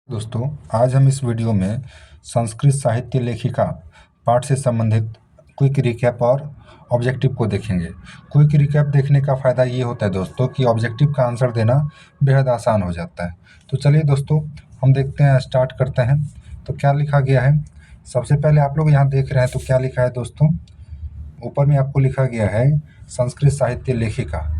दोस्तों, आज हम इस वीडियो में संस्कृत साहित्य लेखिका पाठ से संबंधित क्विक रिकैप और ऑब्जेक्टिव को देखेंगे। क्विक रिकैप देखने का फ़ायदा ये होता है दोस्तों कि ऑब्जेक्टिव का आंसर देना बेहद आसान हो जाता है। तो चलिए दोस्तों, हम देखते हैं, स्टार्ट करते हैं। तो क्या लिखा गया है, सबसे पहले आप लोग यहाँ देख रहे हैं तो क्या लिखा है दोस्तों, ऊपर में आपको लिखा गया है संस्कृत साहित्य लेखिका।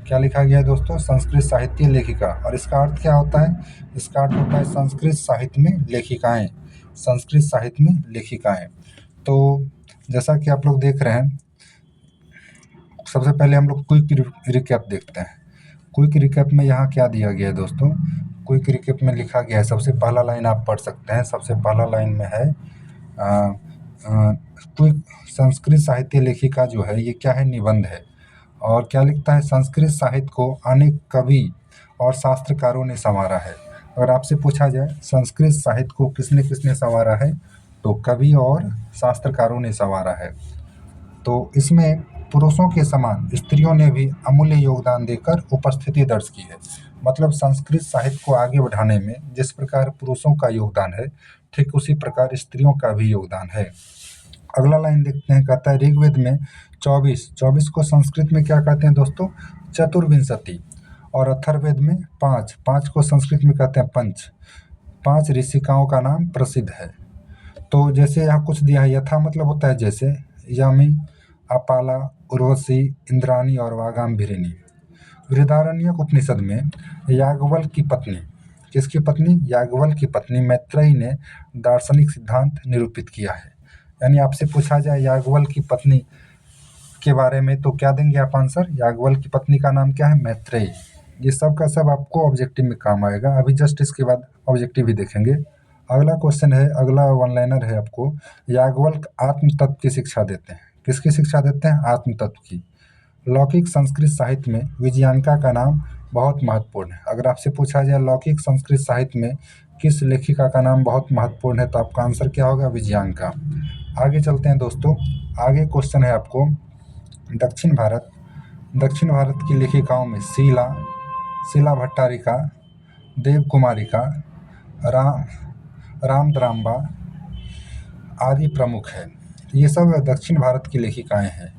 क्या लिखा गया है दोस्तों, संस्कृत साहित्य लेखिका। और इसका अर्थ क्या होता है, इसका अर्थ होता है संस्कृत साहित्य में लेखिकाएं, संस्कृत साहित्य में लेखिकाएं। तो जैसा कि आप लोग देख रहे हैं, सबसे पहले हम लोग क्विक रिकैप देखते हैं। क्विक रिकैप में यहाँ क्या दिया गया है दोस्तों, क्विक रिकैप में लिखा गया है, सबसे पहला लाइन आप पढ़ सकते हैं। सबसे पहला लाइन में है क्विक संस्कृत साहित्य लेखिका जो है ये क्या है, निबंध है। और क्या लिखता है, संस्कृत साहित्य को अनेक कवि और शास्त्रकारों ने संवारा है। अगर आपसे पूछा जाए संस्कृत साहित्य को किसने किसने संवारा है, तो कवि और शास्त्रकारों ने संवारा है। तो इसमें पुरुषों के समान स्त्रियों ने भी अमूल्य योगदान देकर उपस्थिति दर्ज की है। मतलब संस्कृत साहित्य को आगे बढ़ाने में जिस प्रकार पुरुषों का योगदान है, ठीक उसी प्रकार स्त्रियों का भी योगदान है। अगला लाइन देखते हैं, कहता है ऋग्वेद में 24 को संस्कृत में क्या कहते हैं दोस्तों, चतुर्विंशति। और अथर्ववेद में 5 को संस्कृत में कहते हैं पंच। 5 ऋषिकाओं का नाम प्रसिद्ध है। तो जैसे यहाँ कुछ दिया है, यथा मतलब होता है जैसे, यामी, अपाला, उर्वशी, इंद्राणी और वागाम्भीरिणी। बृहदारण्यक उपनिषद में याज्ञवल्क्य की पत्नी, किसकी पत्नी, याज्ञवल्क्य की पत्नी मैत्रेयी ने दार्शनिक सिद्धांत निरूपित किया है। यानी आपसे पूछा जाए याज्ञवल्क्य की पत्नी के बारे में तो क्या देंगे आप आंसर, याज्ञवल्क्य की पत्नी का नाम क्या है, मैत्रेयी। ये सब का सब आपको ऑब्जेक्टिव में काम आएगा। अभी जस्ट इसके बाद ऑब्जेक्टिव भी देखेंगे। अगला क्वेश्चन है, अगला वन लाइनर है आपको, याज्ञवल्क्य आत्म तत्व की शिक्षा देते हैं। किसकी शिक्षा देते हैं, आत्म तत्व की। लौकिक संस्कृत साहित्य में विजयानिका का नाम बहुत महत्वपूर्ण है। अगर आपसे पूछा जाए लौकिक संस्कृत साहित्य में किस लेखिका का नाम बहुत महत्वपूर्ण है, तो आपका आंसर क्या होगा, विजयानिका। आगे चलते हैं दोस्तों, आगे क्वेश्चन है आपको, दक्षिण भारत की लेखिकाओं में शीला भट्टारिका, देवकुमारिका, रामद्रांबा आदि प्रमुख है। ये सब दक्षिण भारत की लेखिकाएं हैं।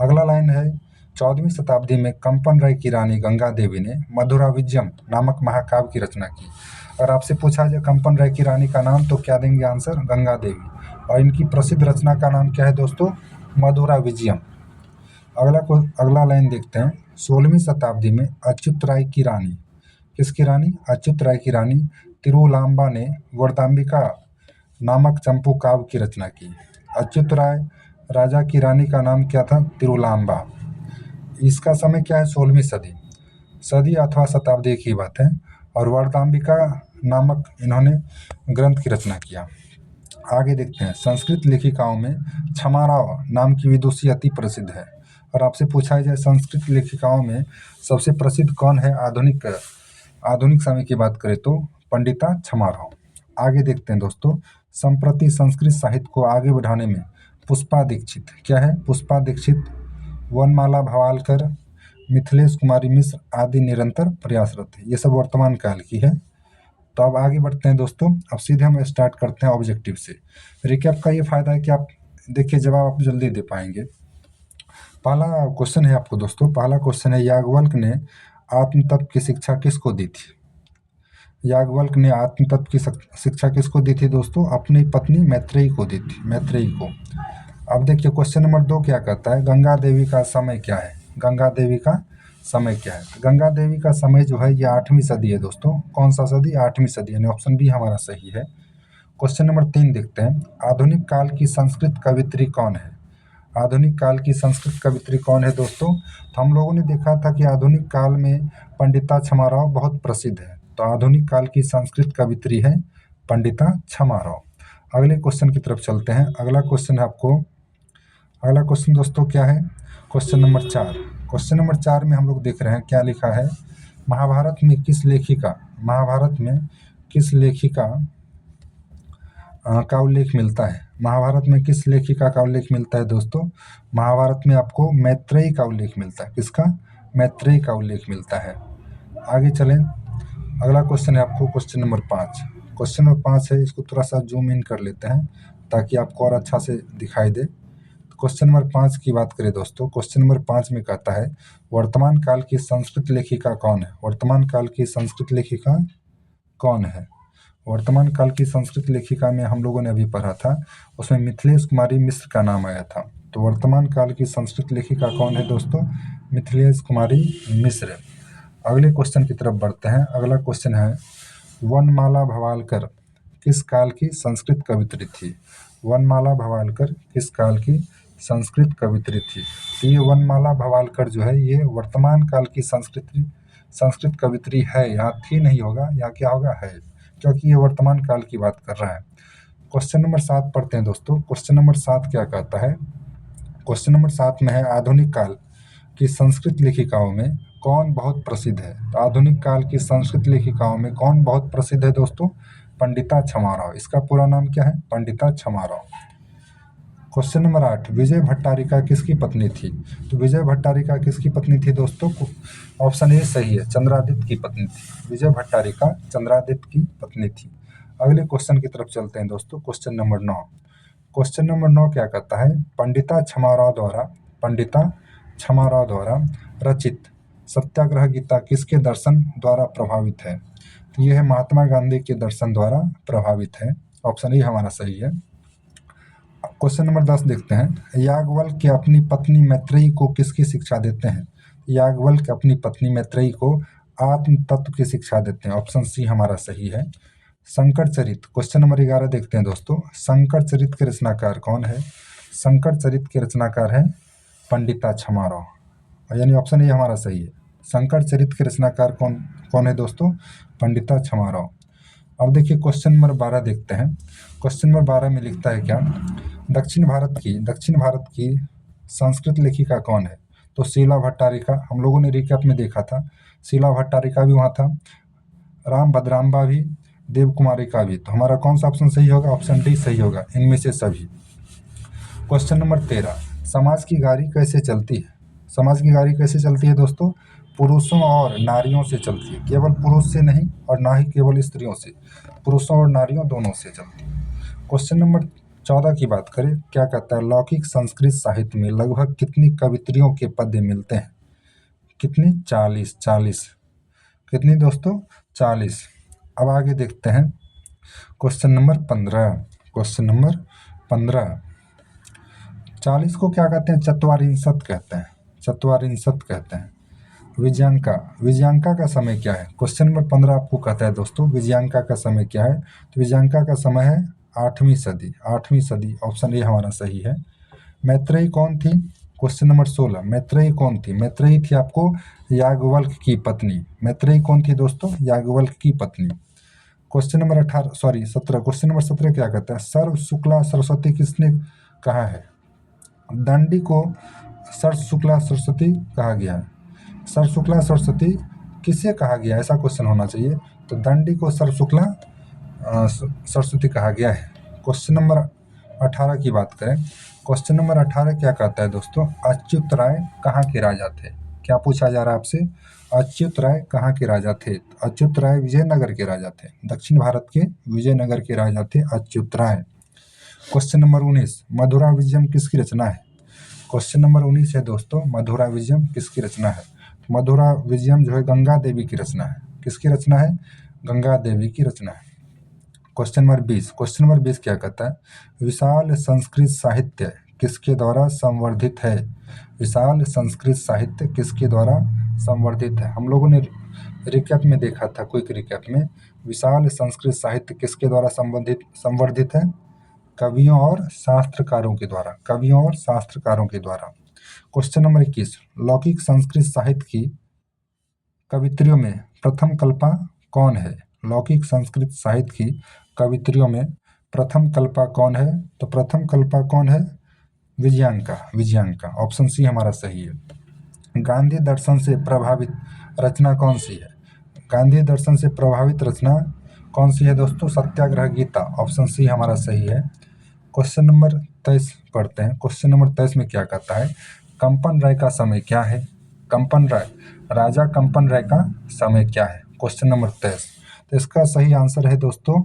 अगला लाइन है, 14वीं शताब्दी में कंपन राय की रानी गंगा देवी ने मधुरा विजयम नामक महाकाव्य की रचना की। अगर आपसे पूछा जाए कंपन राय की रानी का नाम, तो क्या देंगे आंसर, गंगा देवी। और इनकी प्रसिद्ध रचना का नाम क्या है दोस्तों, मधुरा विजयम। अगला लाइन देखते हैं, 16वीं शताब्दी में अच्युत राय की रानी, किसकी रानी, अच्युत राय की रानी तिरुलांबा ने वरदाम्बिका नामक चंपू काव्य की रचना की। अच्युत राय राजा की रानी का नाम क्या था, तिरुलांबा। इसका समय क्या है, 16वीं सदी अथवा शताब्दी की बात है। और वरदाम्बिका नामक इन्होंने ग्रंथ की रचना किया। आगे देखते हैं, संस्कृत लेखिकाओं में क्षमाराव नाम की विदुषी अति प्रसिद्ध है। और आपसे पूछा जाए संस्कृत लेखिकाओं में सबसे प्रसिद्ध कौन है, आधुनिक समय की बात करें तो पंडिता क्षमाराव। आगे देखते हैं दोस्तों, संप्रति संस्कृत साहित्य को आगे बढ़ाने में पुष्पा दीक्षित, क्या है, पुष्पा दीक्षित, वनमाला भवालकर, मिथिलेश कुमारी मिश्र आदि निरंतर प्रयासरत है। ये सब वर्तमान काल की है। तो अब आगे बढ़ते हैं दोस्तों, अब सीधे हम स्टार्ट करते हैं ऑब्जेक्टिव से। रिकैप का ये फायदा है कि आप देखिए जवाब आप जल्दी दे पाएंगे। पहला क्वेश्चन है आपको दोस्तों, पहला क्वेश्चन है, याज्ञवल्क्य ने आत्म तत्व की शिक्षा किसको दी थी। याज्ञवल्क्य ने आत्म तत्व की शिक्षा किसको दी थी दोस्तों, अपनी पत्नी मैत्रेयी को दी थी, मैत्रेयी को। अब देखिए क्वेश्चन नंबर 2 क्या कहता है, गंगा देवी का समय क्या है, गंगा देवी का समय क्या है। गंगा देवी का समय जो है ये 8वीं सदी है दोस्तों। कौन सा सदी, 8वीं सदी, यानी ऑप्शन बी हमारा सही है। क्वेश्चन नंबर 3 देखते हैं, आधुनिक काल की संस्कृत कवित्री कौन है। आधुनिक काल की संस्कृत कवित्री कौन है दोस्तों, तो हम लोगों ने देखा था कि आधुनिक काल में पंडिता क्षमाराव बहुत प्रसिद्ध है। तो आधुनिक काल की संस्कृत कवित्री है पंडिता क्षमाराव। अगले क्वेश्चन की तरफ चलते हैं। अगला क्वेश्चन है आपको, अगला क्वेश्चन दोस्तों क्या है, क्वेश्चन नंबर 4। क्वेश्चन नंबर 4 में हम लोग देख रहे हैं क्या लिखा है, महाभारत में किस लेखिका का उल्लेख मिलता है। महाभारत में किस लेखिका का उल्लेख मिलता है दोस्तों, महाभारत में आपको मैत्रेयी का उल्लेख मिलता है। किसका, मैत्रेयी का उल्लेख मिलता है। आगे चलें, अगला क्वेश्चन है आपको क्वेश्चन नंबर 5। क्वेश्चन नंबर 5 है, इसको थोड़ा सा जूम इन कर लेते हैं ताकि आपको और अच्छा से दिखाई दे। क्वेश्चन नंबर 5 की बात करें दोस्तों, क्वेश्चन नंबर 5 में कहता है वर्तमान काल की संस्कृत लेखिका कौन है? वर्तमान काल की संस्कृत लेखिका कौन है? वर्तमान काल की संस्कृत लेखिका में हम लोगों ने अभी पढ़ा था, उसमें मिथिलेश कुमारी मिश्र का नाम आया था। तो वर्तमान काल की संस्कृत लेखिका कौन है दोस्तों? मिथिलेश कुमारी मिश्र। अगले क्वेश्चन की तरफ बढ़ते हैं। अगला क्वेश्चन है वनमाला भवालकर किस काल की संस्कृत कवित्री थी? वनमाला भवालकर किस काल की संस्कृत कवित्री थी? तो ये वनमाला भवालकर जो है ये वर्तमान काल की संस्कृत कवित्री है, यहाँ थी नहीं होगा, यहाँ क्या होगा है, क्योंकि ये वर्तमान काल की बात कर रहा है। क्वेश्चन नंबर 7 पढ़ते हैं दोस्तों। क्वेश्चन नंबर 7 क्या कहता है? क्वेश्चन नंबर 7 में है आधुनिक काल की संस्कृत लेखिकाओं में कौन बहुत प्रसिद्ध है? तो आधुनिक काल की संस्कृत लेखिकाओं में कौन बहुत प्रसिद्ध है दोस्तों? पंडिता छमाराव। इसका पूरा नाम क्या है? पंडिता छमाराव। क्वेश्चन नंबर 8 विजय भट्टारिका किसकी पत्नी थी? तो विजय भट्टारिका किसकी पत्नी थी दोस्तों? ऑप्शन ए सही है, चंद्रादित्य की पत्नी थी। विजय भट्टारिका चंद्रादित्य की पत्नी थी। अगले क्वेश्चन की तरफ चलते हैं दोस्तों। Question number 9। क्वेश्चन नंबर 9 क्या कहता है? पंडिता छमाराव द्वारा रचित सत्याग्रह गीता किसके दर्शन द्वारा प्रभावित है? तो यह है महात्मा गांधी के दर्शन द्वारा प्रभावित है। ऑप्शन ए हमारा सही है। क्वेश्चन नंबर 10 देखते हैं। याज्ञवल्क्य अपनी पत्नी मैत्रेयी को किसकी शिक्षा देते हैं? याज्ञवल्क्य अपनी पत्नी मैत्रेयी को आत्म तत्व की शिक्षा देते हैं। ऑप्शन सी हमारा सही है। शंकर चरित क्वेश्चन नंबर 11 देखते हैं दोस्तों। शंकर चरित के रचनाकार कौन है? शंकर चरित के रचनाकार है पंडिता छमाराव, यानी ऑप्शन ए हमारा सही है। शंकर चरित के रचनाकार कौन है दोस्तों? पंडिता छमाराव। अब देखिए क्वेश्चन नंबर 12 देखते हैं। क्वेश्चन नंबर 12 में लिखता है क्या? दक्षिण भारत की संस्कृत लेखिका कौन है? तो शीला भट्टारिका, हम लोगों ने रिकैप में देखा था, शीला भट्टारिका भी वहाँ था, राम भद्राम्बा भी, देव कुमारिका भी। तो हमारा कौन सा ऑप्शन सही होगा? ऑप्शन डी सही होगा, इनमें से सभी। क्वेश्चन नंबर 13 समाज की गाड़ी कैसे चलती है? समाज की गाड़ी कैसे चलती है दोस्तों? पुरुषों और नारियों से चलती है, केवल पुरुष से नहीं और ना ही केवल स्त्रियों से, पुरुषों और नारियों दोनों से चलती है। क्वेश्चन नंबर 14 की बात करें, क्या कहता है? लौकिक संस्कृत साहित्य में लगभग कितनी कवित्रियों के पद्य मिलते हैं? कितनी? 40। कितनी दोस्तों? 40। अब आगे देखते हैं क्वेश्चन नंबर 15। क्वेश्चन नंबर 15 40 को क्या कहते हैं? चत्वारिंशत कहते हैं, चत्वारिंशत कहते हैं। विजयांका का समय क्या है? क्वेश्चन नंबर 15 आपको कहता है दोस्तों विजयांका का समय क्या है? तो विजयांका का समय है 8वीं सदी। ऑप्शन ए हमारा सही है। मैत्रेयी कौन थी? क्वेश्चन नंबर 16 मैत्रेयी कौन थी? मैत्रेयी थी आपको याज्ञवल्क्य की पत्नी। मैत्रेयी कौन थी दोस्तों? याज्ञवल्क्य की पत्नी। क्वेश्चन नंबर 17 क्वेश्चन नंबर 17 क्या कहता है? सर्व शुक्ला सरस्वती किसने कहा है? दंडी को सर्व शुक्ला सरस्वती कहा गया है। सर्व शुक्ला सरस्वती किसे कहा गया? ऐसा क्वेश्चन होना चाहिए। तो दंडी को सर्व शुक्ला सरस्वती कहा गया है। क्वेश्चन नंबर 18 की बात करें। क्वेश्चन नंबर 18 क्या कहता है दोस्तों? अच्युत राय कहाँ के राजा थे? क्या पूछा जा रहा है आपसे? अच्युत राय कहाँ के राजा थे? अच्युत राय विजयनगर के राजा थे, दक्षिण भारत के विजयनगर के राजा थे अच्युत राय। क्वेश्चन नंबर 19 मधुरा विजयम किसकी रचना है? क्वेश्चन नंबर 19 है दोस्तों मधुरा विजयम किसकी रचना है? मधुरा विजयम जो है गंगा देवी की रचना है। किसकी रचना है? गंगा देवी की रचना है। क्वेश्चन नंबर 20 क्या कहता है? विशाल संस्कृत साहित्य किसके द्वारा संवर्धित है? विशाल संस्कृत साहित्य किसके द्वारा संवर्धित है? हम लोगों ने रिकैप में देखा था, क्विक रिकैप में, विशाल संस्कृत साहित्य किसके द्वारा संवर्धित है? कवियों और शास्त्रकारों के द्वारा, कवियों और शास्त्रकारों के द्वारा। क्वेश्चन नंबर 21 लौकिक संस्कृत साहित्य की कवित्रियों में प्रथम कल्पा कौन है? लौकिक संस्कृत साहित्य की कवित्रियों में प्रथम कल्पा कौन है? तो प्रथम कल्पा कौन है? विजयांका। ऑप्शन सी हमारा सही है। गांधी दर्शन से प्रभावित रचना कौन सी है? गांधी दर्शन से प्रभावित रचना कौन सी है दोस्तों? सत्याग्रह गीता। ऑप्शन सी हमारा सही है। क्वेश्चन नंबर 23 पढ़ते हैं। क्वेश्चन नंबर 23 में क्या कहता है? कंपन राय का समय क्या है? राजा कंपन राय का समय क्या है? Question number 23। तो इसका सही आंसर है दोस्तों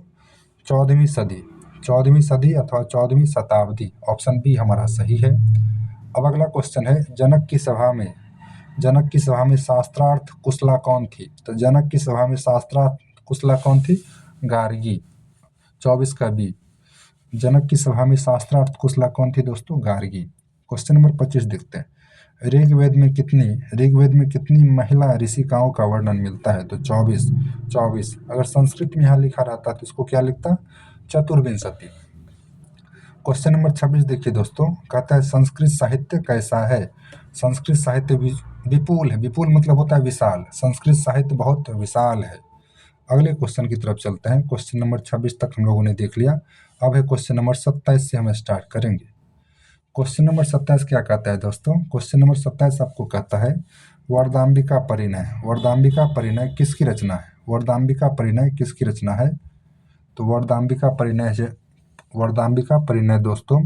14वीं सदी, 14वीं सदी अथवा 14वीं शताब्दी, ऑप्शन बी हमारा सही है। अब अगला क्वेश्चन है, जनक की सभा में शास्त्रार्थ कुशला कौन थी? तो जनक की सभा में शास्त्रार्थ कुशला कौन थी? गार्गी। 24 का बी। जनक की सभा में शास्त्रार्थ कुशला कौन थी दोस्तों? गार्गी। क्वेश्चन नंबर 25 देखते हैं। ऋग्वेद में कितनी महिला ऋषिकाओं का वर्णन मिलता है? तो 24। अगर संस्कृत में यहाँ लिखा रहता तो इसको क्या लिखता? चतुर्विंशति। क्वेश्चन नंबर 26 देखिए दोस्तों, कहता है संस्कृत साहित्य कैसा है? संस्कृत साहित्य विपुल है। विपुल मतलब होता है विशाल। संस्कृत साहित्य बहुत विशाल है। अगले क्वेश्चन की तरफ चलते हैं। क्वेश्चन नंबर 26 तक हम लोगों ने देख लिया। अब है क्वेश्चन नंबर 27 से हम स्टार्ट करेंगे। क्वेश्चन नंबर 27 क्या कहता है दोस्तों? क्वेश्चन नंबर 27 आपको कहता है वरदाम्बिका परिणय। वरदाम्बिका परिणय किसकी रचना है? वरदाम्बिका परिणय किसकी रचना है? तो वरदाम्बिका परिणय दोस्तों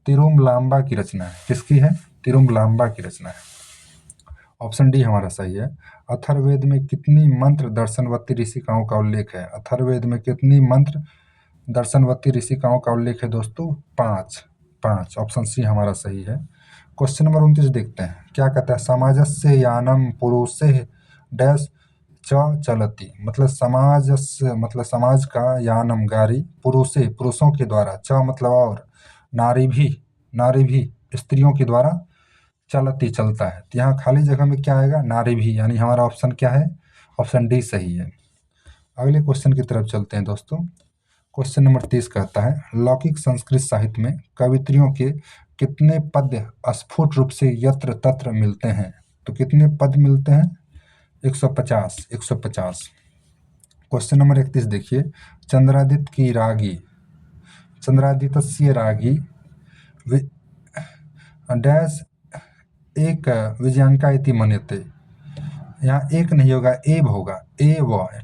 तिरुमलाम्बा की रचना है। किसकी है? तिरुमलाम्बा की रचना है। ऑप्शन डी हमारा सही है। अथर्ववेद में कितनी मंत्र दर्शनवती ऋषिकाओं का उल्लेख है? अथर्ववेद में कितनी मंत्र दर्शनवती ऋषिकाओं का उल्लेख है दोस्तों? 5। ऑप्शन सी हमारा सही है। क्वेश्चन नंबर 29 देखते हैं, क्या कहता है? समाजस्य यानम पुरुषे डैश च चलती, मतलब समाज का यानम गाड़ी पुरुषों के द्वारा, च मतलब और, नारी भी स्त्रियों के द्वारा चलती चलता है। तो यहाँ खाली जगह में क्या आएगा? नारी भी, यानी हमारा ऑप्शन क्या है? ऑप्शन डी सही है। अगले क्वेश्चन की तरफ चलते हैं दोस्तों। क्वेश्चन नंबर 30 कहता है लौकिक संस्कृत साहित्य में कवित्रियों के कितने पद्य स्फुट रूप से यत्र तत्र मिलते हैं? तो कितने पद मिलते हैं? 150। क्वेश्चन नंबर 31 देखिए, चंद्रादित्य रागी डैश एक विजयांका इति मन्यते। यहाँ एक नहीं होगा, एव होगा।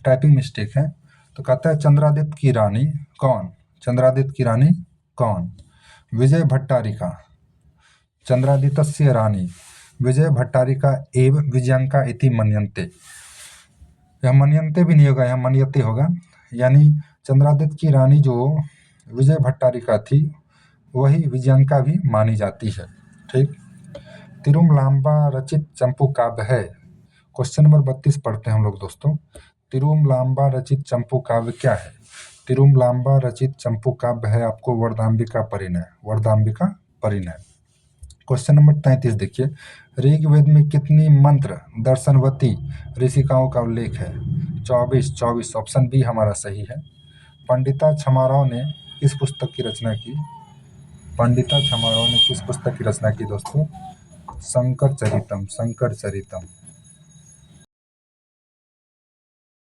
टाइपिंग मिस्टेक है। तो कहता है चंद्रादित्य की रानी कौन? विजय भट्टारिका। चंद्रादित्य रानी विजय भट्टारिका एव विजयांका इति मन्यन्ते। यह मन्यन्ते भी नहीं होगा, यहाँ मन्यते होगा। यानी चंद्रादित्य की रानी जो विजय भट्टारिका थी वही विजयांका भी मानी जाती है। ठीक। तिरुमलाम्बा रचित चंपू काव्य है। क्वेश्चन नंबर 32 पढ़ते हैं हम लोग दोस्तों। तिरुमलाम्बा रचित चंपू काव्य क्या है? तिरुमलाम्बा रचित चंपू काव्य है आपको वरदाम्बिका परिणय। क्वेश्चन नंबर 33 देखिए, ऋग्वेद में कितनी मंत्र दर्शनवती ऋषिकाओं का उल्लेख है? 24। ऑप्शन बी हमारा सही है। पंडिता छमाराव ने किस पुस्तक की रचना की दोस्तों? शंकर चरितम।